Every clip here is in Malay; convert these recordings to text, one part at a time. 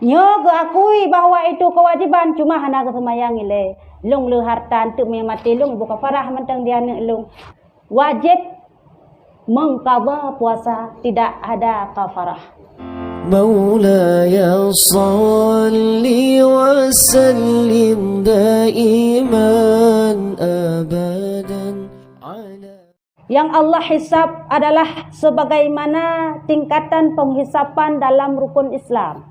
Nyo akui bahwa itu kewajiban cuma hana kesemayang ile. Lung le harta untuk mati lung buka farah mentang dia lung. Wajib mengqadha puasa, tidak ada kafarah. مولاي صل وسلم دائما أبدا على. Yang Allah hisab adalah sebagaimana tingkatan penghisapan dalam rukun Islam.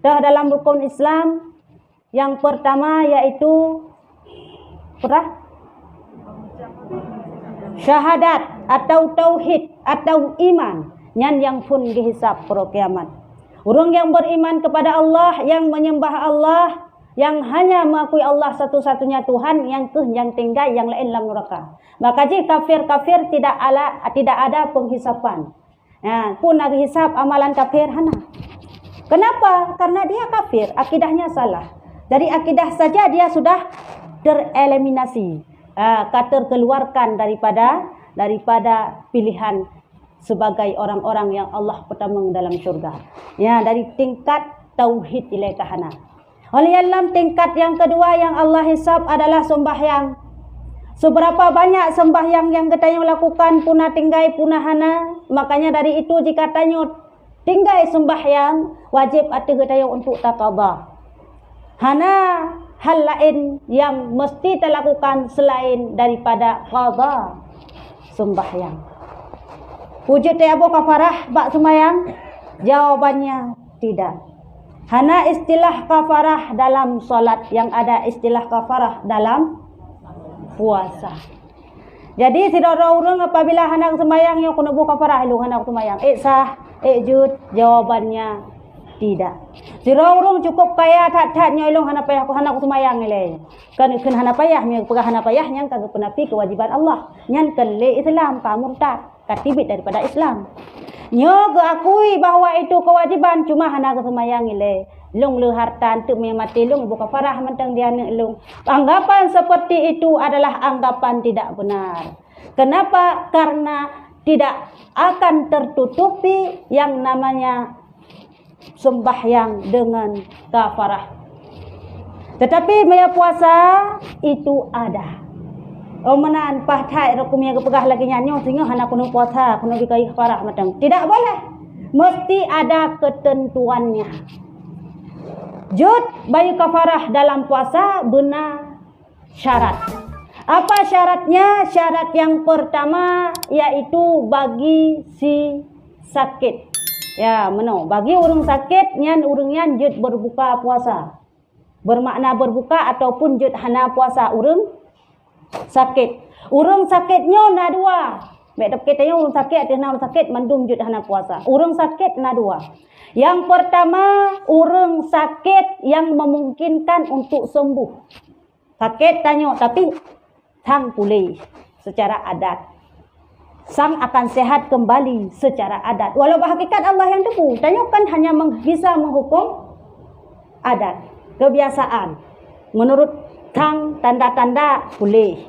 Dalam rukun Islam yang pertama yaitu syahadat atau tauhid atau iman. Nyan yang pun dihisab pro kiamat. Orang yang beriman kepada Allah, yang menyembah Allah, yang hanya mengakui Allah satu-satunya Tuhan, yang tinggal, yang lain dalam neraka. Maka jika kafir tidak ada penghisapan. Nah, pun nak hisab amalan kafir hana. Kenapa? Karena dia kafir, akidahnya salah. Dari akidah saja dia sudah tereliminasi, terkeluarkan daripada pilihan sebagai orang-orang yang Allah pertama dalam syurga. Ya, dari tingkat tauhid ilaikahana. Oleh dalam tingkat yang kedua yang Allah hisab adalah sembahyang. Seberapa banyak sembahyang yang kita lakukan punah tinggai punah hana. Makanya dari itu jika tanya tinggai sembahyang wajib ati kita untuk taqadha. Hana hal lain yang mesti dilakukan selain daripada qadha sembahyang. Wujud tiabo kafarah bak sembahyang? Jawabannya tidak. Hana istilah kafarah dalam solat, yang ada istilah kafarah dalam puasa. Jadi saudara urang apabila hendak sembahyang yang kena buka kafarah lu hendak sembahyang. Sah, jud, jawabannya tidak. Saudara urang cukup kaya tak nyolong hendak payah hendak sembahyang ile. Kan hendak payah mi pegah hendak payah yang kagak penapi kewajiban Allah. Nyan kele Islam ka murtad. Katibit daripada Islam. Nyo akui bahwa itu kewajiban cuma hana kesemayang ile. Lung le harta untuk mati lung buka farah mentang dia lung. Anggapan seperti itu adalah anggapan tidak benar. Kenapa? Karena tidak akan tertutupi yang namanya sembahyang dengan kafarah. Tetapi maya puasa itu ada. Menan pahtai rakumnya kepegah lagi nyanyo sehingga hana kuno puasa kuno bikai farah matang. Tidak boleh. Mesti ada ketentuannya. Jud bayu kafarah dalam puasa benar syarat. Apa syaratnya? Syarat yang pertama yaitu bagi si sakit. Ya, meno. Bagi urang sakit nyan urang nyan jud berbuka puasa. Bermakna berbuka ataupun jud hana puasa urang sakit. Urang sakitnya na dua. Mek kita yang urang sakit ada urang sakit mandum jud hana puasa. Urang sakit na dua. Yang pertama, urang sakit yang memungkinkan untuk sembuh. Sakit tanya tapi sang pulih secara adat. Sang akan sehat kembali secara adat. Walau hakikat Allah yang tepu, tanya kan hanya bisa menghukum adat, kebiasaan. Menurut sang tanda-tanda pulih.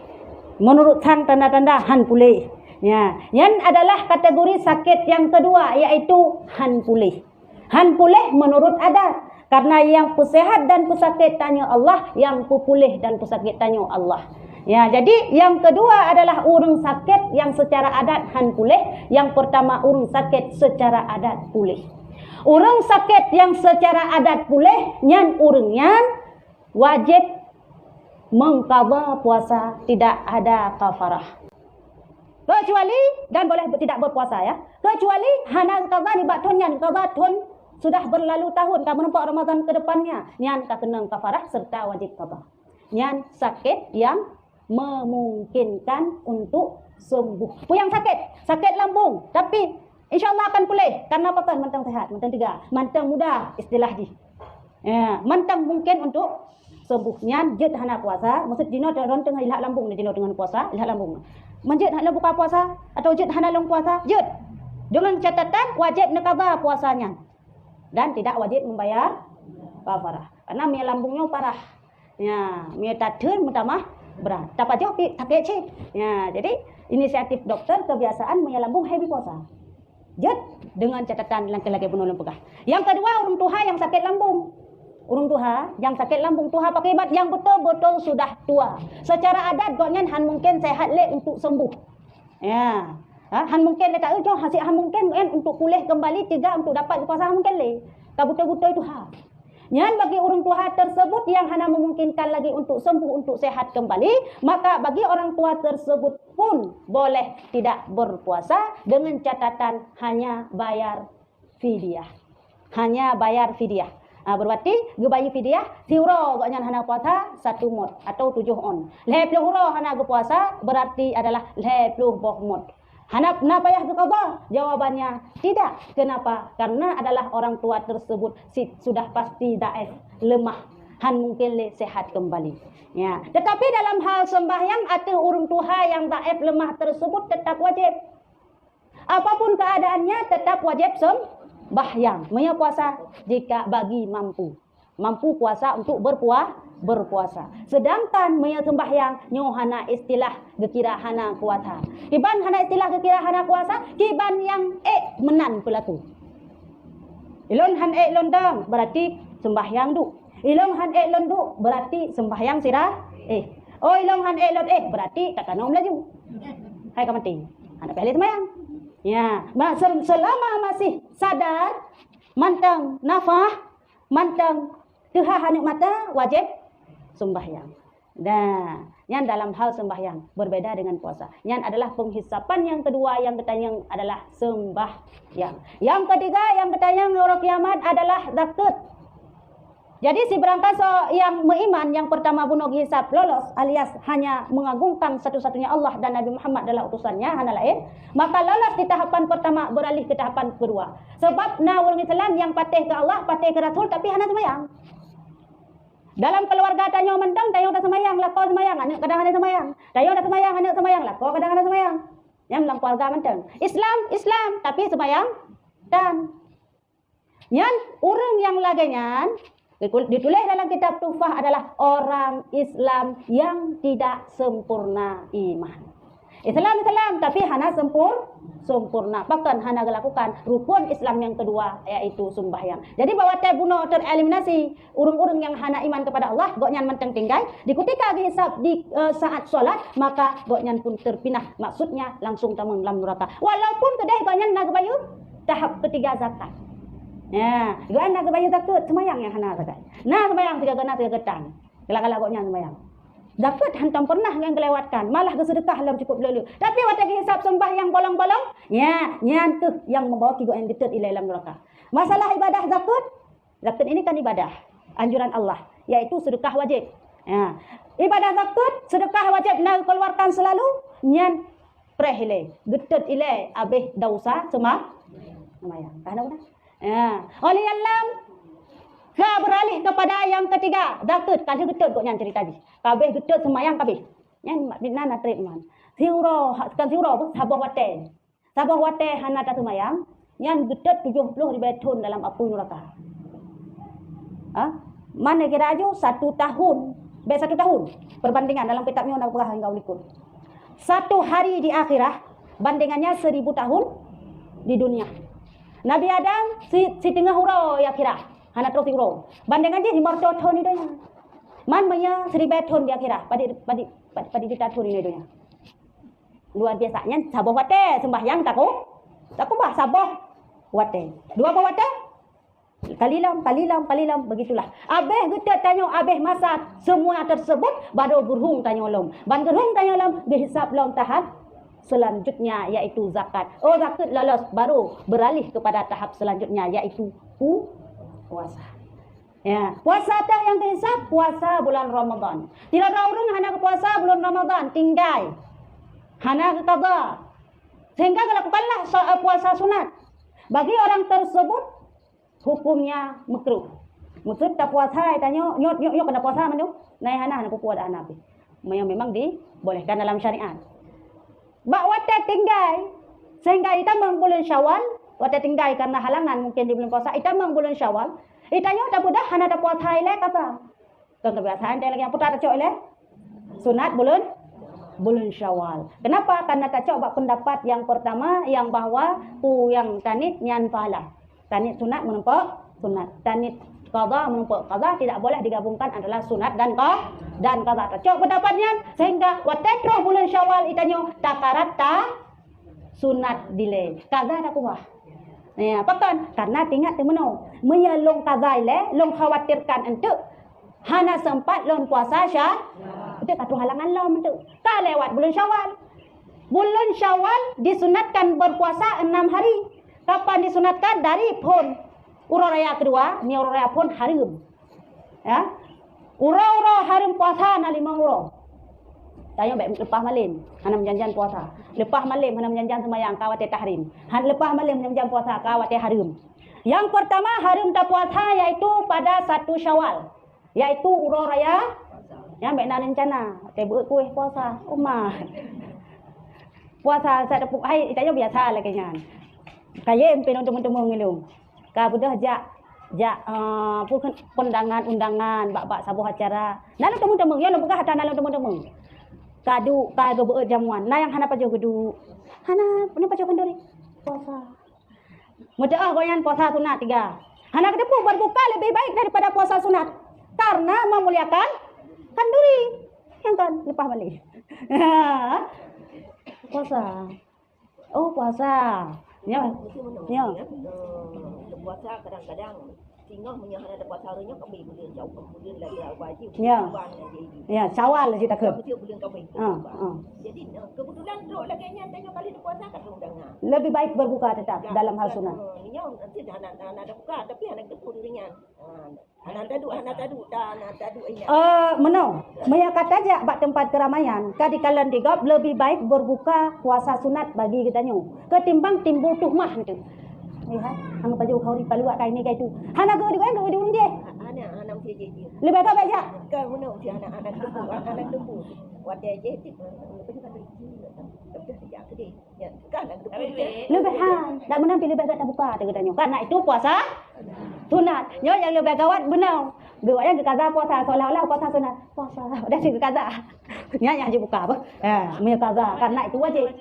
Menurut sang tanda-tanda han pulih. Ya, yang adalah kategori sakit yang kedua yaitu han pulih. Han pulih menurut adat. Karena yang pesehat dan pesakit tanya Allah, yang pulih dan pesakit tanya Allah. Ya, jadi yang kedua adalah urang sakit yang secara adat han pulih, yang pertama urang sakit secara adat pulih. Urang sakit yang secara adat pulih nyan urang nyan wajib mengqadha puasa, tidak ada kafarah. Kecuali dan boleh tidak berpuasa ya. Kecuali hana qadha ni baton nyan qadha tun sudah berlalu tahun ka menempuh Ramadan ke depannya, nyan ka kena kafarah serta wajib qadha. Nyan sakit yang memungkinkan untuk sembuh. Yang sakit lambung, tapi insyaallah akan pulih karena apa kan mentang sehat, mentang tiga, mentang mudah istilah di. Ya, mentang mungkin untuk sembuh. Nyan jet hana puasa, maksud jino ron tengah ilah lambung jino dengan puasa, ilah lambung. Menjet hana buka puasa atau jet hana long puasa, jet. Dengan catatan wajib qadha puasanya dan tidak wajib membayar kafarah. Karena mie lambungnya parah. Ya, mie tadun mutamah berat. Dapat jawab tapi cek. Ya, jadi inisiatif dokter kebiasaan mie lambung heavy puasa. Jet dengan catatan laki-laki penolong pegah. Yang kedua, orang tua yang sakit lambung. Orang tua yang sakit lambung, tua pakai ubat yang betul-betul sudah tua. Secara adat goknya han mungkin sehat le untuk sembuh. Ya. Han mungkin le tak jo hasil han mungkin untuk pulih kembali tidak untuk dapat puasa han mungkin le. Tak betul-betul itu Yang bagi orang tua tersebut yang hanya memungkinkan lagi untuk sembuh, untuk sehat kembali, maka bagi orang tua tersebut pun boleh tidak berpuasa dengan catatan hanya bayar fidyah. Hanya bayar fidyah. Berarti gebayi fidyah, siuro gaknya hanya puasa 1 mot atau 7 on. 20 huro hanya berpuasa berarti adalah 20 boh mot. Hanap na payah berqada? Jawabannya tidak. Kenapa? Karena adalah orang tua tersebut sudah pasti daif, lemah, han mungkin le sehat kembali. Ya. Tetapi dalam hal sembahyang atau orang tua yang daif lemah tersebut tetap wajib. Apapun keadaannya tetap wajib sembahyang. Maya puasa jika bagi mampu. Mampu puasa untuk berpuasa. Sedangkan maya sembahyang nyohana istilah gekira hana kuasa. Kiban hana istilah gekira hana kuasa, kiban yang menan pelaku. Ilon han londang berarti sembahyang du. Ilon han londu berarti sembahyang sirah. Oh ilon han lon berarti tak kena melaju. Hai kamati. Hana pilih sembahyang. Ya, selama masih sadar, mantang nafah, mantang Tuhan hanik mata wajib sembahyang. Nah, yang dalam hal sembahyang berbeda dengan puasa. Yang adalah penghisapan yang kedua yang katanya adalah sembahyang. Yang ketiga yang katanya orang kiamat adalah zakat. Jadi si berangkat yang beriman yang pertama bunuh hisab lolos alias hanya mengagungkan satu-satunya Allah dan Nabi Muhammad adalah utusannya hanya lain, maka lolos di tahapan pertama beralih ke tahapan kedua. Sebab orang Islam yang patih ke Allah, patih ke Rasul tapi hanya sembahyang. Dalam keluarga tanyo mendang, tanyo dah semayang, lako semayang, anak kadang ada semayang. Tanyo dah semayang, anak semayang, lako kadang ada semayang. Yang dalam keluarga mendang. Islam, tapi semayang. Dan yang orang yang laginya, ditulis dalam kitab Tufah adalah orang Islam yang tidak sempurna iman. Islam, tapi hana sempurna. Bahkan hana lakukan rukun Islam yang kedua yaitu sembahyang. Jadi bahwa bunuh tereliminasi urung-urung yang hana iman kepada Allah, goknyan menteng tinggal. Di ketika dihisab di saat solat, maka goknyan pun terpinah. Maksudnya langsung tamun dalam neraka. Walaupun kedai goknyan nagabayu tahap ketiga zakat. Ya, goknyan nagabayu zakat sembahyang yang hana zakat. Nah sembahyang tiga getang. Kala-kala goknyan sembahyang. Zakat hantam pernah yang kelewatkan, malah kesedekah dalam cukup lelu. Tapi waktu hisab sembahyang bolong-bolong, ya, nyan tu yang membawa kigo yang dekat ilai dalam neraka. Masalah ibadah zakat ini kan ibadah, anjuran Allah, yaitu sedekah wajib. Ya. Ibadah zakat, sedekah wajib nak keluarkan selalu, nyan prehile, getet ilai abih dausa sembahyang. Tahu dah? Ya. Oleh Allah beralih kepada yang ketiga, zakat. Kalau getut kok nyan cerita ni. Kabeh getut semayang kabeh. Nyan nana treatment. Siuro sabah wate. Sabah wate hana ta semayang, nyan getut 70 ribu dalam api neraka. Mana kira aja 1 tahun, 1 tahun perbandingan dalam kitabnya nak perah engkau likut. 1 hari di akhirat bandingannya 1000 tahun di dunia. Nabi Adam si tengah hurau ya kira. Hana terus hurau. Bandingan dia 500 tahun itu nya. Man punya 1000 tahun di akhirat. Pada kita tahun ini dunia. Luar biasanya sabah wate sembahyang takut bah sabah wate. 2 wate kalilam begitulah. Abeh kita tanya abeh masa semua tersebut baru berhung tanya lom. Ban gerhung tanya lom dihisab lom tahap selanjutnya yaitu zakat. Oh zakat lolos baru beralih kepada tahap selanjutnya yaitu puasa. Ya, puasa teh yang dihisab puasa bulan Ramadan. Tidak ada orang hana puasa bulan Ramadan tinggal. Hana qada. Sehingga lakukanlah puasa sunat. Bagi orang tersebut hukumnya makruh. Maksud tak puasa tanya nyot kena puasa manu. Nai hana puasa anak. Memang dibolehkan dalam syariat. Bak wate tinggal sehingga kita bulan Syawal. Wata tinggal karena halangan mungkin di bulan puasa. Ita mang bulan Syawal. Itanya tak mudah hana tak puasa ile kata. Kebiasaan dia lagi yang putar cok ile. Sunat bulan bulan Syawal. Kenapa? Karena kacau bab pendapat yang pertama yang bahawa yang tanit nyan pahala. Tanit sunat menumpuk sunat. Tanit qada menumpuk qada, tidak boleh digabungkan adalah sunat dan qada. Kacau pendapatnya sehingga watetro bulan Syawal itanyo takarat ta sunat delay. Qada tak kuah. Ya, pakan karena tingkat temeno. Menyelong qada le, long khawatirkan entuk hana sempat lon puasa syah. Itu kata halangan lom tu. Tak lewat bulan Syawal. Bulan Syawal disunatkan berpuasa 6 hari. Kapan disunatkan? Dari pun ura raya kedua, ni ura raya pun harum. Ya. Ura harum puasa na 5 ura. Tanya baik lepas malam, hana menjanjian puasa. Lepas malam hana menjanjian sembahyang kawat tahrim. Lepas malam menjanjian puasa kawat harum. Yang pertama harum tak puasa iaitu pada 1 Syawal. Iaitu ura raya yang baik nak rencana, buat kuih puasa, rumah. Puasa saya tepuk hai, itanya biasa lah kayaknya. Kaya empin teman-teman ngelung. Ka budah jak undangan bak sabuh acara. Nalu teman-teman, ya buka hata nalu teman-teman. Kadu buat jamuan. Nah yang hana pajo gedu. Hana ni pajo kenduri. Puasa. Mudah goyan puasa sunat 3. Hana kedepu berbuka lebih baik daripada puasa sunat. Karena memuliakan kenduri yang kan lepas balik. Puasa. Oh puasa. Ya. Ya. Puasa kadang-kadang tinggal menyahan ada puasa harinya kami bulan jauh kemudian lagi wajib. Ya. Ya, Syawal kita ke. Bulan kami. Jadi kebetulan tu lagi nya tengok kali puasa kat undangan. Lebih baik berbuka tetap dalam hal sunat. Ini nanti dah ada buka tapi anak tu ringan. Anak tadu ini. Menau. Maya kata aja bak tempat keramaian. Kadi kalan digop lebih baik berbuka puasa sunat bagi kita nyu. Ketimbang timbul tuhmah itu. Lihat, hang baju kau ni paluat kai ni kai tu. Hana go di urung je. Anak je. Lebih baik baca. Kau menau si anak lembu. Wadah je tip. Lepas tu tapi sejak kedai. Ya, kan anak lembu. Lebih dak menang pilih baik tak buka kita nyu. Karena itu puasa sunat. Nyo yang lebih gawat benar. Gawat yang kaza puasa seolah-olah puasa sunat. Puasa. Dah sih kaza. Nya yang je buka apa? Punya kaza karena itu wajib.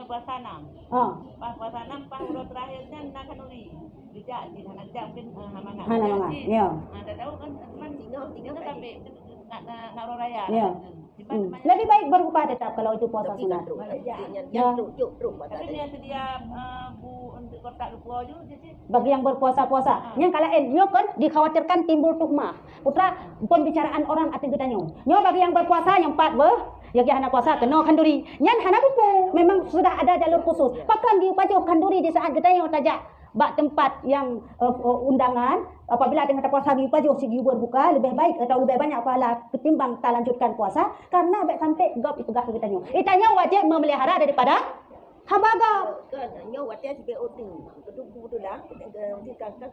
Puasa 6. Pas puasa 6 pas urut terakhirnya nak kanuri. Dijak di sana jam pin hamana. Ya. Ada tahu kan teman tinggal sampai nak raya. Ya. Lebih baik berbuka tetap kalau itu puasa sunat. Ya. Tapi dia sedia bu untuk kotak lupa juga jadi. Bagi yang berpuasa-puasa, yang kala nyo kan dikhawatirkan timbul tuhmah. Putra pembicaraan orang ati kita nyo. Nyo bagi yang berpuasa yang 4 ya hana puasa kena kanduri. Nyan hana buku. Memang sudah ada jalur khusus. Bahkan di pajo kanduri di saat kita yang tajak bak tempat yang undangan apabila dengan puasa di pajo sigi berbuka lebih baik atau lebih banyak pahala ketimbang tak lanjutkan puasa karena baik sampai gop itu gah kita nyo. Itanya wajib memelihara daripada habaga. Kan nyo wadah di BOT. Keduku tu lah. Kita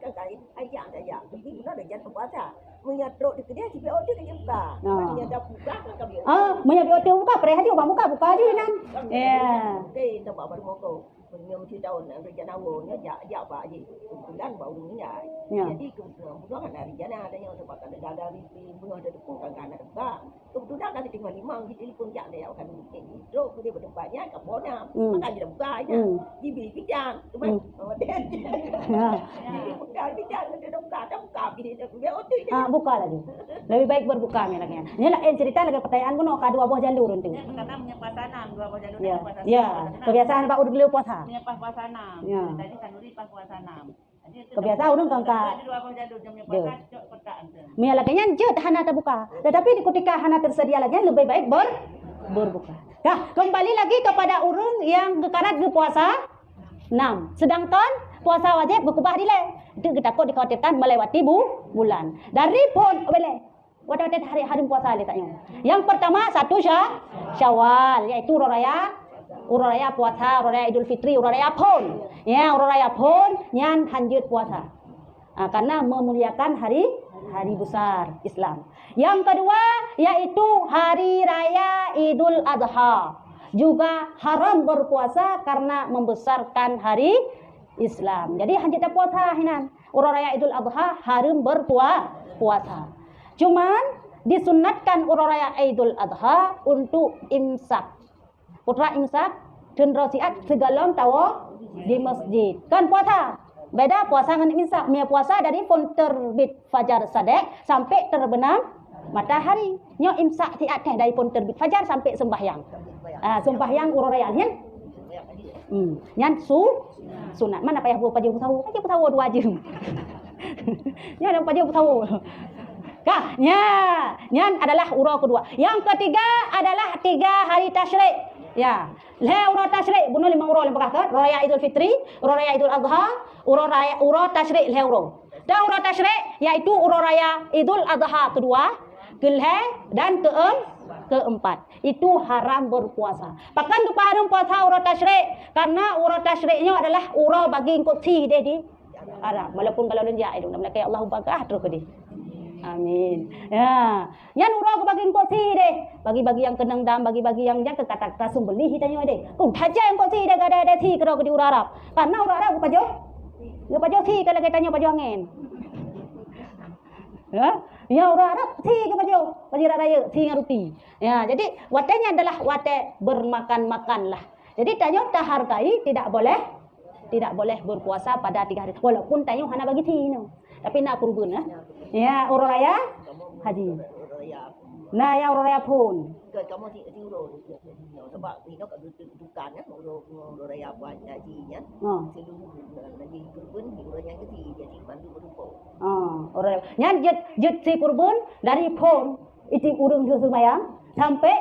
kan ayah saja. Tapi benar dah jangan puasa. Menyatruk di kedai di BOT kan buka. Mana dah buka kan BOT. Menyap BOT buka, pereh aja buka buka aja nan. Ya. Okey, tak baru moko. Punya mesti tahun rencana awalnya jak apa aja. Bulan baru ni ya. Jadi kebetulan kan dari jana ada yang tempat ada dari bunga ada depan kan ada buka. Kebetulan kan tinggal 5 di telefon jak dia akan itu dia bertempatnya ke Bona. Maka dia buka aja. Jibi pijang. Cuma dia. Jibi pijang dia buka di BOT. Buka lagi. Lebih baik berbuka melaknya. Ini lah cerita lagi pertanyaan kuno ka 2 buah jalur itu. Karena punya puasa 6, 2 buah jalur puasa. Ya. Kebiasaan Pak dulu puasa. Punya pas puasa 6. Ya. Tadi kanuri pas puasa 6. Kebiasaan urang kangka. Jadi 2 buah jalur jamnya puasa cok kotak ente. Mia laginya jet hana terbuka. Tetapi ketika hana tersedia lagi lebih baik berbuka. Nah, kembali lagi kepada urang yang kekarat ke puasa 6. Sedangkan puasa wajib berkubah dileh. Itu kita takut dikhawatirkan melewati bulan. Dari pun boleh. Waktu hari puasa letaknya. Yang pertama 1 Syawal yaitu Uraya puasa, Uraya Idul Fitri, Uraya pun. Ya, Uraya pun nyan lanjut puasa. Karena memuliakan hari besar Islam. Yang kedua yaitu hari raya Idul Adha. Juga haram berpuasa karena membesarkan hari Islam. Jadi hanjita puasa hinan. Uraya Idul Adha haram berpuasa. Cuman disunatkan uraya Idul Adha untuk imsak. putra imsak dan rasiat segala tawa di masjid. Kan puasa. Beda puasa dengan imsak. Mia puasa dari pun terbit fajar sadek sampai terbenam matahari. Nyo imsak ti ateh dari pun terbit fajar sampai sembahyang. Sembahyang urang raya nyen. Nyan sunat. Mana payah buat pajak tahu? Pajak tahu dua je. Nyan ada pajak tahu. Kah, nyan adalah urau kedua. Yang ketiga adalah 3 hari tasyrik. Ya, urau tasyrik bunuh 5 urau yang berkah. Raya Idul Fitri, raya Idul Adha, urau tasyrik urau. Dan urau tasyrik yaitu urau raya Idul Adha kedua, dan keempat. Itu haram berpuasa. Bahkan lupa haram puasa urau tasyrik karena urau tasyriknya adalah urau bagi kuti dia di haram. Walaupun kalau dia itu namanya kayak Allah bagah terus dia. Amin. Ya, yan urau bagi kuti deh. Bagi-bagi yang kenang dam, bagi-bagi yang jangan kata-kata sembelih hitanya deh. Kau taja yang kuti deh ada ti kalau di urau Arab. Karena urau Arab pajo. Dia pajo ti kalau kita tanya pajo angin. Ya urau Arab ti ke pajo raya ti ngaruti. Ya, jadi watenya adalah wate bermakan-makan lah. Jadi tanyo tak hargai tidak boleh berpuasa pada 3 hari. Walaupun tanyo hana bagi ti no. Tapi nak kurban ya urang raya haji. Nah ya urang raya pun. Kamu ti urang sebab ni nak dukan kan urang raya buat hajinya. Seluruh lagi kurban di urang yang kecil jadi bantu berupa. Urang nyan jet si kurban dari pun itu urang sembahyang sampai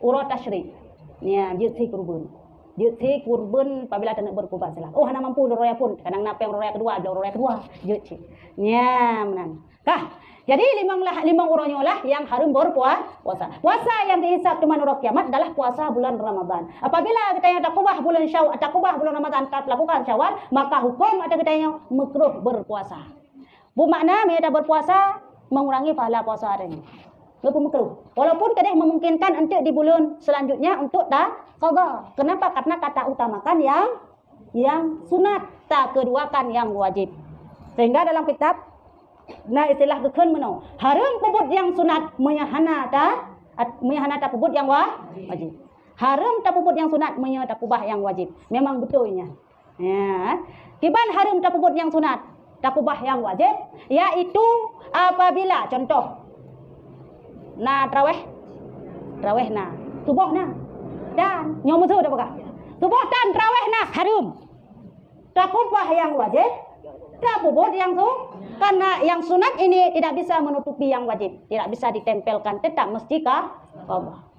urau tasyrik. Ya jet si kurban. Jet kurban apabila tak nak berkurban salah. Oh hana mampu urang raya pun kadang nak urang raya kedua, urang raya kedua jet si. Ya menang. Kah? Jadi limang urangnya lah yang haram berpuasa. Puasa yang dihisab cuma urang kiamat adalah puasa bulan Ramadan. Apabila kita yang takubah bulan Syawal, takubah bulan Ramadan tak lakukan Syawal, maka hukum ada kita yang makruh berpuasa. Bu makna mereka berpuasa mengurangi pahala puasa hari ini. Lebih makruh. Walaupun kadang memungkinkan untuk di bulan selanjutnya untuk qada. Kenapa? Karena kata utamakan yang sunat, tak keduakan yang wajib. Sehingga dalam kitab istilah kekeun meno haram pebut yang sunat menyahana ta pebut yang wajib. Haram ta pebut yang sunat menyah ta kubah yang wajib. Memang betulnya. Ya. Kiban haram ta pebut yang sunat ta kubah yang wajib yaitu apabila contoh traweh na subuh na dan nyomu tu dah pakai subuh dan traweh na haram ta kubah yang wajib ta pebut yang tu. Karena yang sunat ini tidak bisa menutupi yang wajib, tidak bisa ditempelkan, tetap mesti qada.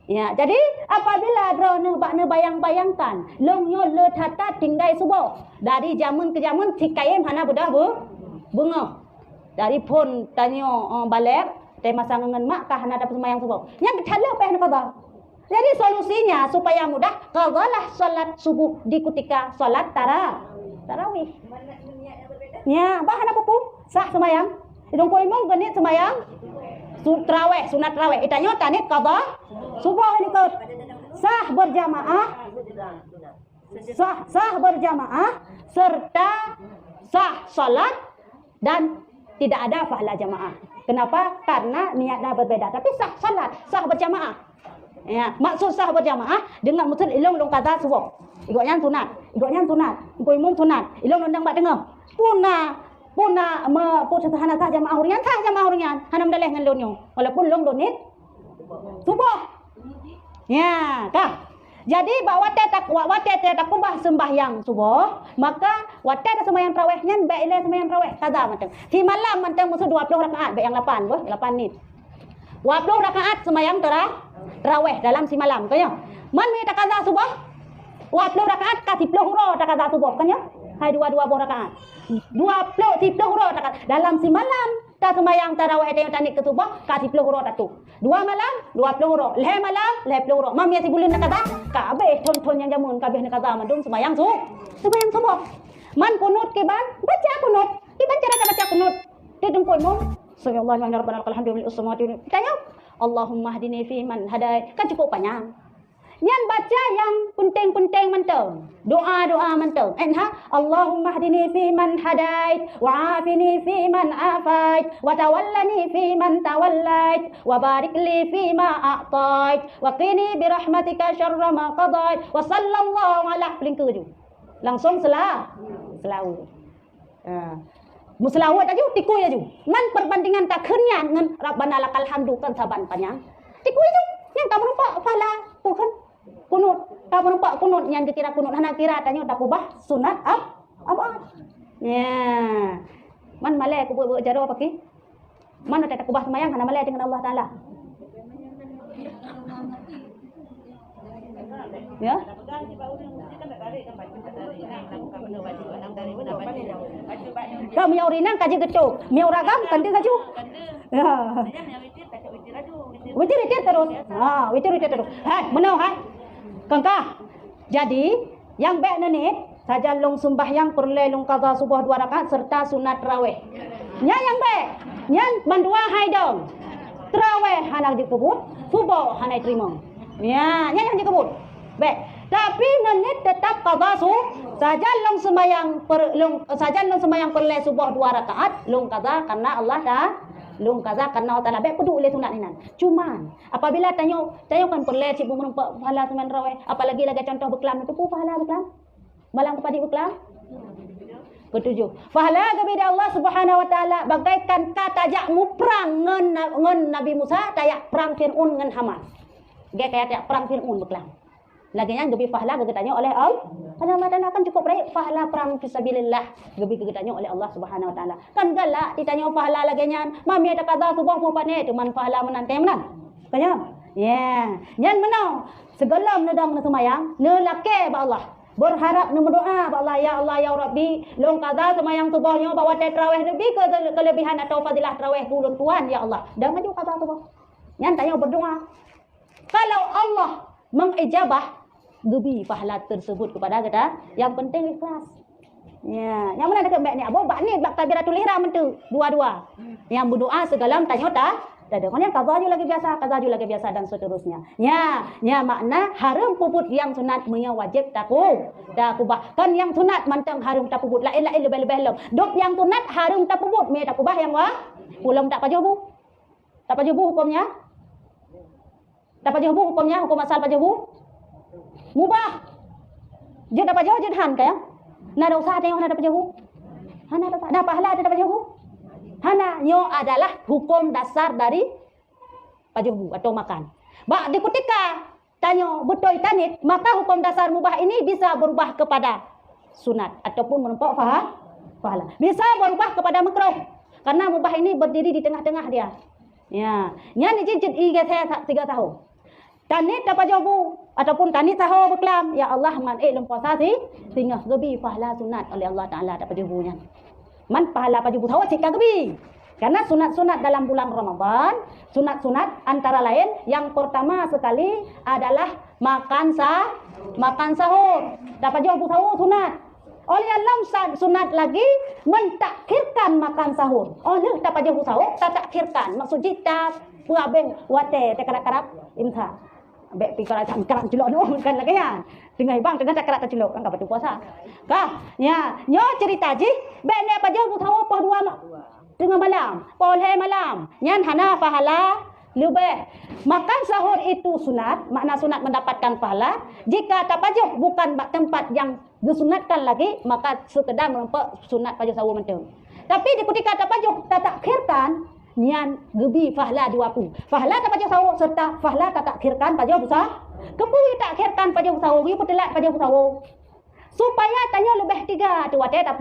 Ya, jadi apabila drone bakne bayang-bayangkan, longnyo le thata tinggai subuh, dari zaman ke zaman tikaim hana budah bunga. Dari pun tanyo balik, teh masa ngan mak kah hana dapat sembahyang subuh. Yang kecala peh qada. Jadi solusinya supaya mudah qadalah salat subuh di ketika salat tarawih. Ya, bah hana pupu sah sembahyang. Idung ko imong ganit sembahyang sunat traweh. Itanyo tanit qada subuh ni ke sah berjamaah serta sah salat dan tidak ada pahala jamaah. Kenapa? Karena niatnya berbeda. Tapi sah salat, sah berjamaah. Ya, maksud sah berjamaah dengan maksud ilong qada subuh. Igoknya sunat, ko imong sunat. Ilong nandang bak tengah. Puna hana sah jamaah hurian hanam daleh ngan lonyo walaupun long donit subuh ya kah. Jadi wate takubah sembahyang subuh maka wate ada sembahyang tarawih nyan baik le sembahyang tarawih kaza manteng si malam manteng musuh 20 rakaat baik yang 8 nit 20 rakaat sembahyang tarawih dalam si malam kaya man mi tak kaza subuh 20 rakaat ka 10 huro tak kaza subuh kanya hai 2 rakaat 10 huruf dalam si malam ta sembahyang tarawih yang tanik ke subuh ka 10 huruf tatu 2 malam 20 huruf leh malam 10 huruf mam ya si bulan nak kata kabeh ton yang jamun kabeh nak kata mandung sembahyang subuh man kunut kiban baca kunut kiban cara baca kunut di dengkul mum sallallahu alaihi wa sallam alhamdulillah usmati tanya Allahumma hdini fi man hadai kan cukup panjang Nyan baca yang penting-penting menteng. Doa-doa menteng. Allahumma hdini fi man hadait, wa afini fi man afait, wa tawallani fi man tawallait, wa barik li fi ma a'tait, wa qini bi rahmatika syarra ma qadait, wa sallallahu ala pelingku je. Langsung selawu. Muslawat aja tikui aja. Ngan perbandingan tak kenyan ngan Rabbana lakal hamdu kan saban panjang. Tikui aja. Yang tak nampak pahala bukan kunut. Tak nampak kunut yang dikira kunut hana kira tanya tak ubah sunat apa? Ya. Man malai ku buat jaro pakai. Mana tak ubah semayang hana malai dengan Allah Taala. Ya. Kau miau rinang kaji getuk, miau ragam kan dia kaju. Ya. Witir terus. Witir terus. Hai, menau hai. Kangka. Jadi, yang baik nenek saja long sembahyang perle long qada subuh 2 rakaat serta sunat raweh. Nya yang baik. Nya mandua hai dong. Tarawih hana dikebut, subuh hana terima. Ya, nya yang dikebut. Baik. Tapi nenek tetap qada saja long sembahyang perle subuh 2 rakaat long qada karena Allah dah long qada karena Allah Taala baik kudu oleh sunat ninan. Cuman apabila tanya kan perle cipu menumpak pahala sunat raweh, apalagi lagi contoh beklam itu pahala beklam. Malam kepada beklam. Ketujuh. Pahala kepada Allah Subhanahu wa taala bagaikan katajak mu perang ngen Nabi Musa tayak perang Firaun ngen Haman. Kayak perang Firaun beklam. Lagi yang lebih pahala kegetanya oleh Allah. Allah Taala kan cukup baik pahala perang fisabilillah lebih kegetanya oleh Allah Subhanahu wa taala. Kan galak ditanya pahala lagi nyan. Mami ada kata subuh pupat ni teman pahala menantai menan. Kanya? Ya. Nyan menau. Segelam nedang semayang, ne lake ba Allah. Berharap ne berdoa ba Allah ya Rabbi, long qada semayang subuhnya bawa tarawih lebih kelebihan atau fadilah tarawih bulan tuan ya Allah. Dan maju qada subuh. Nyan tanya berdoa. Kalau Allah mengijabah gebi pahala tersebut kepada kita, yang penting ikhlas. Ya, yang mana dekat baik ni abo bak ni bak takbiratul ihram tu dua-dua. Yang berdoa segala tanya tak ada. Kan yang qada lagi biasa dan seterusnya. Ya makna haram puput yang sunat punya wajib taku bahkan yang sunat mantang haram tak puput la ilaha lebih-lebih lom. Dok yang sunat haram tak puput me tak ubah yang pulang tak pajubu. Tak pajubu hukumnya? Tak pajubu hukumnya hukum asal pajubu? Mubah. Dia dapat jauh je han kaya. Nada usaha tengok nada dapat jauh. Hana dapat. Dah pahala ada dapat jauh. Hana nyo adalah hukum dasar dari pajubu atau makan. Di ketika tanya betul tanit, maka hukum dasar mubah ini bisa berubah kepada sunat ataupun menempat pahala. Bisa berubah kepada makruh. Karena mubah ini berdiri di tengah-tengah dia. Ya. Nya ni jijit iga saya 3 tahun. Tanit dapat jawabu ataupun tanit tahu beklam ya Allah man puasa sehingga gebi pahala sunat oleh Allah Taala dapat jawabunya. Man pahala pajubu tahu cik gebi. Karena sunat-sunat dalam bulan Ramadan, sunat-sunat antara lain yang pertama sekali adalah makan sahur. Dapat jawabu tahu sunat. Oleh Allah sunat lagi mentakhirkan makan sahur. Oleh dapat jawabu sahur tak takhirkan. Maksud kita puabeng wate tekarap imsa. Baik pikir kerap celok no kan lagi ya. Dengar bang dengan kerap celok kan betul puasa. Kah? Ya, nyo cerita ji, baik ni apa jauh tahu apa dua tengah malam, polhe malam. Nyan hana pahala lebih. Makan sahur itu sunat, makna sunat mendapatkan pahala. Jika tak pajuh bukan tempat yang disunatkan lagi, maka sekedar menempat sunat pajuh sahur mentung. Tapi di ketika tak pajuh tak takhirkan nyan gebi pahala 20. Pahala tak pajuh sahur serta pahala tak takhirkan pajuh besar. Kepui tak takhirkan pajuh sahur, ibu telat pajuh sahur. Supaya tanya lebih 3 tu wate tak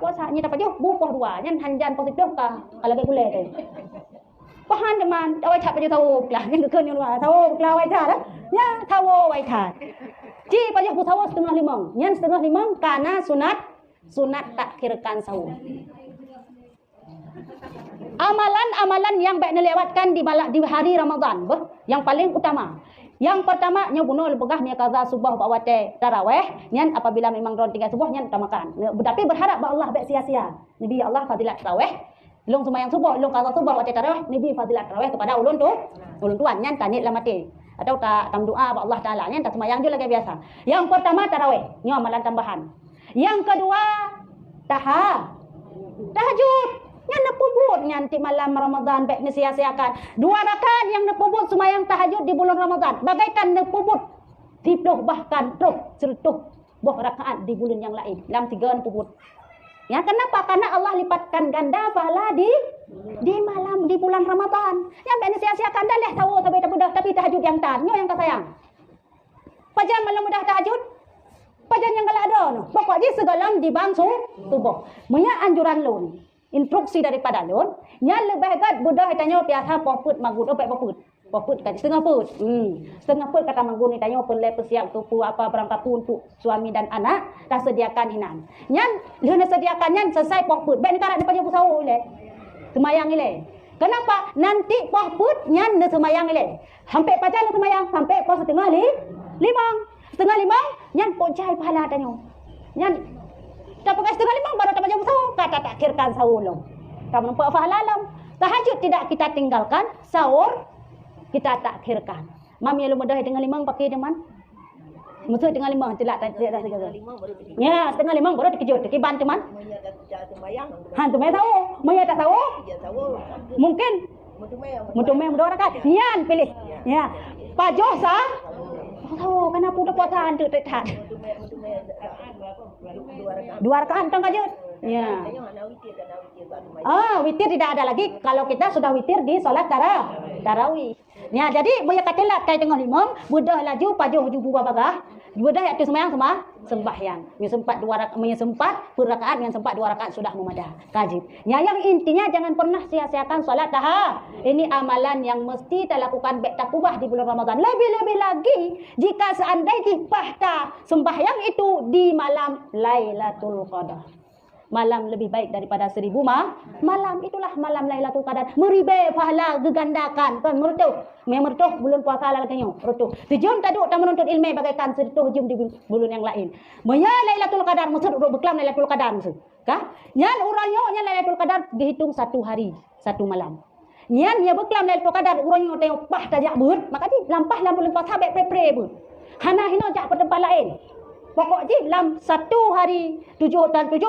puasa ni tak pajuh bukuh 2. Nyan hanjan positif ka kalau ke boleh tu. Pahan teman, awai tak pajuh sahur lah. Yang keun yang sahur lah awai tak dah. Ya, sahur awai tak. Ji pajuh sahur 4:30. Nyan 4:30 karena sunat takhirkan sahur. Amalan-amalan yang baik dilewatkan di hari Ramadan yang paling utama. Yang pertama nya bunuh lebegah nya qaza subuh bawate tarawih nyan apabila memang ron tinggal subuh nyan utamakan. Tapi berharap ba Allah baik sia-sia. Nabi Allah fadilat tarawih long sembahyang subuh long qaza subuh bawate tarawih nabi fadilat tarawih kepada ulun tuan nyan tanit lamati. atau tak tam doa pada Allah Taala nya tak sembahyang je lagi biasa. Yang pertama tarawih, ni amalan tambahan. Yang kedua tahajud. Yang nepubut nanti malam Ramadan baik ni sia-siakan. 2 rakaat yang nepubut sembahyang tahajud di bulan Ramadan. Bagaikan nepubut 10 bahkan terus 100 buah rakaat di bulan yang lain. Dalam 3 nepubut. Ya, kenapa? Karena Allah lipatkan ganda pahala di malam di bulan Ramadan. Yang baik ni sia-siakan dah leh tahu tapi tahajud yang tan. Nyo yang kasayang. Pajan malam mudah tahajud. Pajan yang galak ada no. Pokoknya segalam di bangsu tubuh. Punya anjuran lun. Instruksi daripada lun. Yang lebih gat budak tanya biasa poput magut opek poput. Poput kan setengah put. Setengah put kata manggu ni tanya pelai persiap tupu apa perangkap untuk suami dan anak dah sediakan hinan. Nyan leuna sediakan nyan selesai poput. Baik ni karat depan jauh sahur ile. Semayang ile. Kenapa? Nanti poput nyan ne semayang ile. Sampai pacar le semayang sampai pos setengah limang. Setengah limang nyan pocai pahala tanya. Nyan tak pakai setengah limang baru tak jauh sahur kata tak akhirkan sahur long. Kamu nampak pahala long. Tahajud tidak kita tinggalkan, sahur kita tak akhirkan. Mami lu mudah tengah limang pakai deman. Maksud tengah limang tidak segala. Ya, setengah limang baru dikejut. Dikiban teman. Han tu mai tahu. Mai tak tahu? Mungkin mutumai mudah rakat. Nian pilih. Ya. Pajoh sah. Tahu kenapa udah puasa tu tak. 2 rakaat tong kajut. Ya. Witir tidak ada lagi kalau kita sudah witir di solat tarawih. Ya, jadi boleh katalah kai tengah limang, budah laju pajuh jubu babagah. Budah itu sembahyang. Yang sempat 2 rakaat, sempat per rakaat yang sempat 2 rakaat sudah memadai. Kajib. Ya, yang intinya jangan pernah sia-siakan solat Ini amalan yang mesti kita lakukan baik takubah di bulan Ramadan. Lebih-lebih lagi jika seandainya pahta sembahyang itu di malam Lailatul Qadar. Malam lebih baik daripada 1000 malam. Itulah malam Lailatul Qadar. Meribe pahala gegandakan. Kan mertuh bulan puasa lagi nyo. Mertuh. Tujuan taduk tak menuntut ilmu bagaikan sertuh jum di bulan yang lain. Monya Lailatul Qadar maksud urut beklam Lailatul Qadar maksud. Kah? Nyan uranyo nya Lailatul Qadar dihitung 1 hari, 1 malam. Nyan ya beklam Lailatul Qadar uranyo tengok pah tajak beut, maka di lampah bulan puasa baik pre-pre beut. Hana hino jak tempat lain. Pokoknya dalam 1 hari 7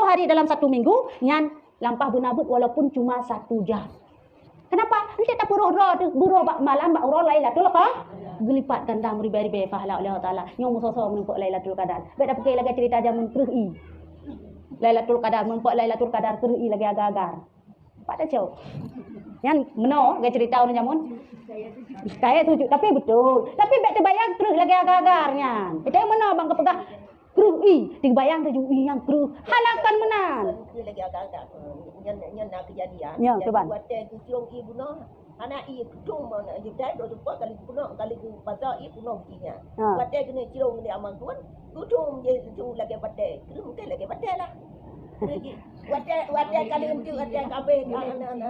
hari dalam 1 minggu nyan lampah bunabut walaupun cuma 1 jam. Kenapa? Nanti tak buruh bak malam bak urang Lailatul Qadar. Gelipat ganda meribe-ribe pahala oleh Allah Taala. Nyong musoso menumpuk Lailatul Qadar. Baik dah pakai lagi cerita jamun krui. Lailatul Qadar menumpuk Lailatul Qadar krui lagi agar-agar. Pak dah jauh. Yang meno gaya cerita orang jamun. Saya tujuh tapi betul. Tapi baik terbayang terus lagi agar-agarnya. Itu yang mana bang kepegah kru dibayang tujuh yang kru halakan menan. Lagi agak-agak nak kejadian. Ya, coba. Buat tu ciong ibu no. Anak ibu tung mana jadi dua kali puno kali pasal ibu no begini. Buat kena ciong ni aman tuan. Tung je tu lagi pakai. Kru mungkin lagi pakai lah. Wadah kali itu wadah kabeh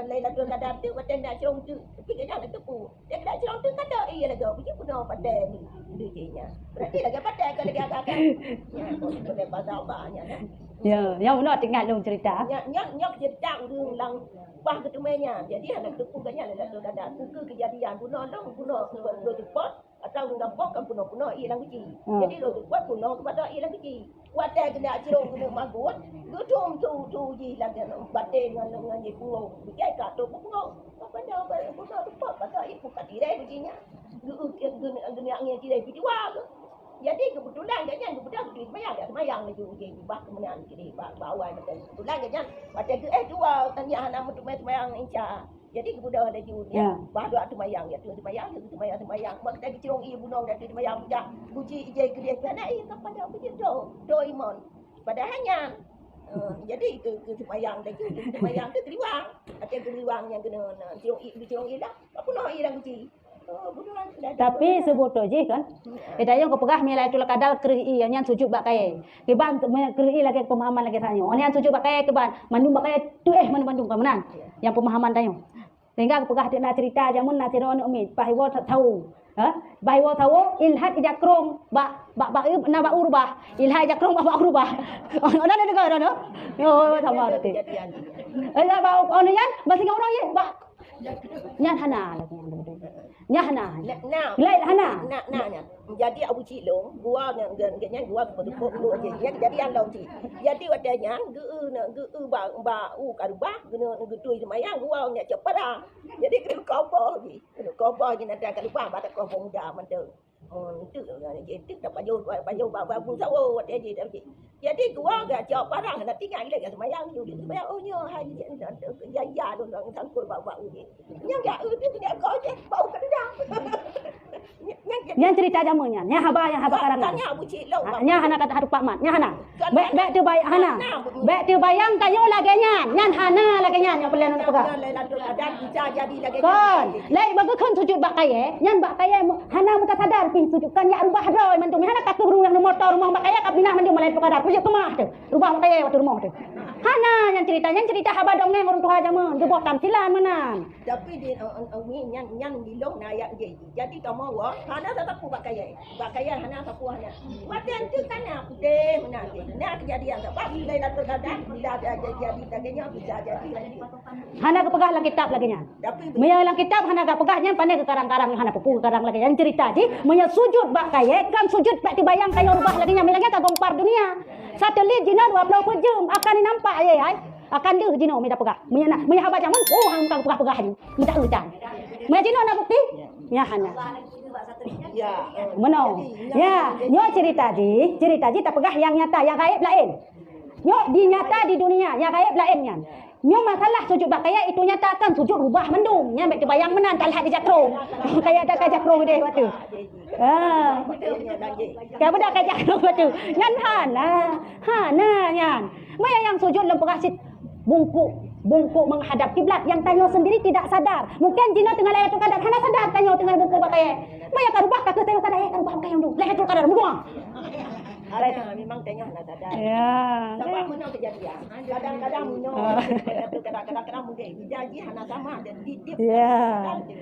Lailatul Qadar tu wadah nak cerong tu tapi dia jangan tepu dia nak cerong tu kada iya lagi pergi puno pada ni DJ-nya berarti lagi pada ke lagi agak-agak ya boleh pasal banyak ya yang mana tinggal long cerita nyok cerita ulang bah ketumanya jadi anak tepu banyak Lailatul Qadar tu kejadian puno lo cepat atau ngampok kan puno iya lang kecil jadi lo cepat puno kepada iya lang kecil wadah kena cerong kena magut Gudung tu ji lagi batin dengan je pungo. Bikai kat tu pungo. Apa dah pungo tempat pasal ibu kat tirai begini. Guna angin tirai pergi wah. Jadi kebetulan jangan kebetulan semayang lagi uji bah kemenangan kiri bawah macam kebetulan jangan baca tu dua tanya anak untuk semayang insya. Jadi kebetulan ada ju ya. Bah dua semayang ya tu semayang. Mak kita cerong ibu nong dah semayang dah. Uji ije ke dia sana kapan dah pergi do imon. Padahalnya jadi itu semayang lagi semayang tu keriwang ada keriwang yang kena cirong dah apa nak ira kunci tapi sebetulnya kan kita yang kepegah Lailatul Qadar krei yang sujud bak kai keban krei lagi pemahaman lagi tanya yang sujud bak kai keban mandung bak kai tu mandung kemenan yang pemahaman tanya sehingga kepegah dia nak cerita jamun nak cerita umi pahiwo tahu bahawa tahu ilhad ijakrong bak na bak urubah ilhad ijakrong bak urubah ona ada negara no yo sama berarti ala bau onian masing orang ye bak Nyan hana lagi yang betul. Nyan hana. Nah, Lain hana. Nah, jadi Abu Cilong, gua nyan gua betul lu aja. Jadi yang long ci. Jadi wadanya gu ba u karubah gu tui semayang gua nya cepat ah. Jadi kena kopo ni. Kena kopo ni nak karubah ba tak kopo muda mantu. Itu jadi tak baju ba bu sawo wadanya jadi. Jadi gua gak jawab parang nak tinggal lagi semayang tu. Semayang oh nyo hai ya tu orang sangkul ba ni. Yang gak tu dia kau je bau kendang. Nyan cerita jamunya. Nya haba karangan. Tanya Abu Cilong. Nya hana kata harup Pak Mat. Nya hana. Bek tu bayang hana. Bek tu bayang kayo lagi nyan. Nyan hana lagi nyan yang pelian nak pegang. Kon, lai bagus kan sujud bak kaya. Nyan bak kaya hana muta sadar pi sujud kan ya rubah roy mantu. Hana kata rumah motor rumah bak kaya kapina mantu malai perkara. Punya kemah tu. Rubah bak kaya waktu rumah tu. Hana yang cerita haba dongeng orang tua jamu. Dia buat tamsilan menan. Tapi dia ni nyan dilong na ya jadi kamu wah hana tak tahu pakai hana tak puas hana macam tu kan aku deh mana nak kejadian sebab bila nak terkadang bila ada jadi dagingnya bisa jadi lagi Hana ke pegah lang kitab lagi nya. tapi Maya lang kitab hana ka pegah nya pandai ke karang-karang hana pupu karang lagi yang cerita ji maya sujud bak kaya kan sujud bak dibayang kayo rubah lagi nya milangnya ka gompar dunia. Satu lid jina 20 jam akan nampak ai akan deh jino meda pegah. Maya haba jaman hang ka pegah ni. Minta hujan. Maya jino nak bukti? Ya hana. ya Menong. Ya, nyo cerita ji tak pegah yang nyata, yang gaib lain. Nyo di nyata di dunia, yang gaib lainnya. Nyo masalah sujud bak kaya itu nyatakan sujud rubah mendung. Nya mek bayang menan talhat di jakrong. Kaya ada kaya jakrong deh waktu. Kaya benda kaya jakrong waktu. Nyan hana nyan. Maya yang sujud lem pegah sit bungkuk menghadap kiblat yang tanyo sendiri tidak sadar. Mungkin jino tengah layar tu kadar hana sadar tanyo tengah bungkuk pakai. Maya karubah kakak saya sadar karubah pakai yang tu. Layar tu kadar mudah. ada memang tanya hana sadar Ya. sebab mana kejadian kadang-kadang mino kadang-kadang mungkin jadi hana sama dan dia Ya.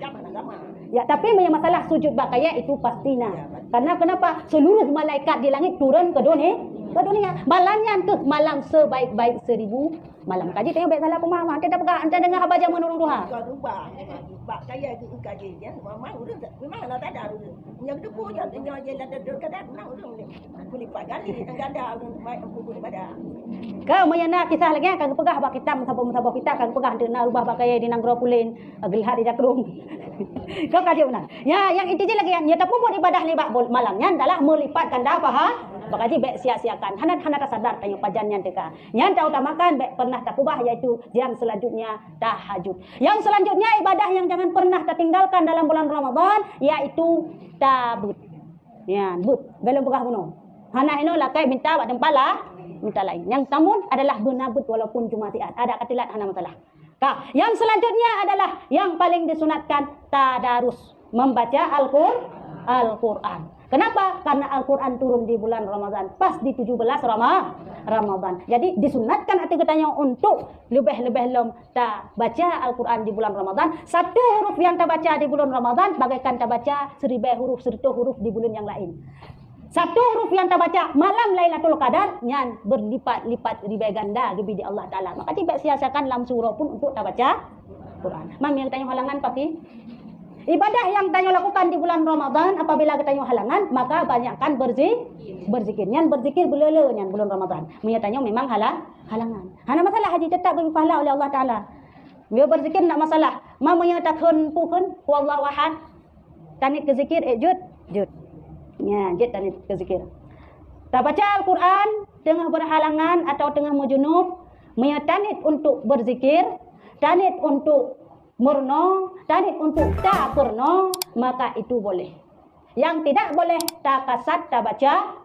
hana sama. Ya, tapi yang masalah sujud bakaya itu pastinya. Karena kenapa? Seluruh malaikat di langit turun ke dunia. Malamnya tu malam sebaik-baik 1000 malam. Kaji tengok baik salah pemahaman. Anda pegang, anda dengar apa jaman orang Tuhan. Kau rubah bak kaya itu kaji kan memang nak ada yang tu pun yang ada kadang nak kulipat kali ganda baik aku boleh pada Kau menyana kisah lagi kan pegah bak kitab musabah kita kan pegah nak rubah bakaya di nanggro pulin gelihat di jakrung. Kau kaji benar. Ya, yang intinya lagi yang nyata pun buat ibadah ni bak malamnya adalah melipat ganda paha. Bakaji bek sia-siakan. Hana tak sadar tanya pajannya teka. Yang tak utamakan bek pernah tak ubah yaitu yang selanjutnya tahajud. Yang selanjutnya ibadah yang jangan pernah tertinggalkan dalam bulan Ramadan yaitu tabut. Ya, but belum pegah bunuh. Hana ino lakai minta bak tempala minta lain. Yang tamun adalah benabut walaupun cuma tiat. Ada katilat hana masalah. Yang selanjutnya adalah yang paling disunatkan tadarus, membaca Al-Quran. Kenapa? Karena Al-Quran turun di bulan Ramadan, pas di 17 Ramadan. Jadi disunatkan hati katanya untuk lebih-lebih lom ta baca Al-Quran di bulan Ramadan. Satu huruf yang ta baca di bulan Ramadan bagaikan ta baca 1000 huruf, 100 huruf di bulan yang lain. Satu huruf yang ta baca malam Lailatul Qadar nyan berlipat-lipat ribai ganda lebih di Allah Taala. Maka tidak sia-siakan dalam surah pun untuk ta baca Quran. Mam yang tanya halangan papi. Ibadah yang tanyo lakukan di bulan Ramadan apabila tanyo halangan maka banyakkan berzikir. Nyan berzikir belele nyan bulan Ramadan. Munya tanyo memang halangan. Hana masalah haji tetap bagi pahala oleh Allah Taala. Dia berzikir nak masalah. Mamanya takun pukun wallahu ahad. Tanit ke zikir jud. Ya, jud tanit ke zikir. Tak baca Al-Quran tengah berhalangan atau tengah mujunub, munya tanit untuk berzikir, tanit untuk murno, tanit untuk tak purno, maka itu boleh. Yang tidak boleh tak kasat tak baca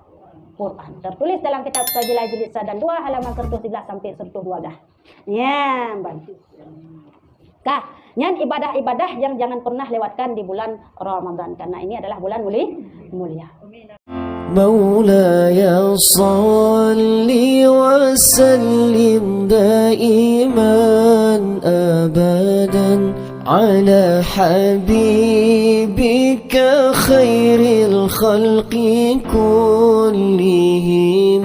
Quran. Tertulis dalam kitab Sajilah jilid 1 dan 2 halaman 111 sampai 112. Ya, bantu. Yang ibadah-ibadah yang jangan pernah lewatkan di bulan Ramadan karena ini adalah bulan mulia. مولاي صل وسلم دائما أبدا على حبيبك خير الخلق كلهم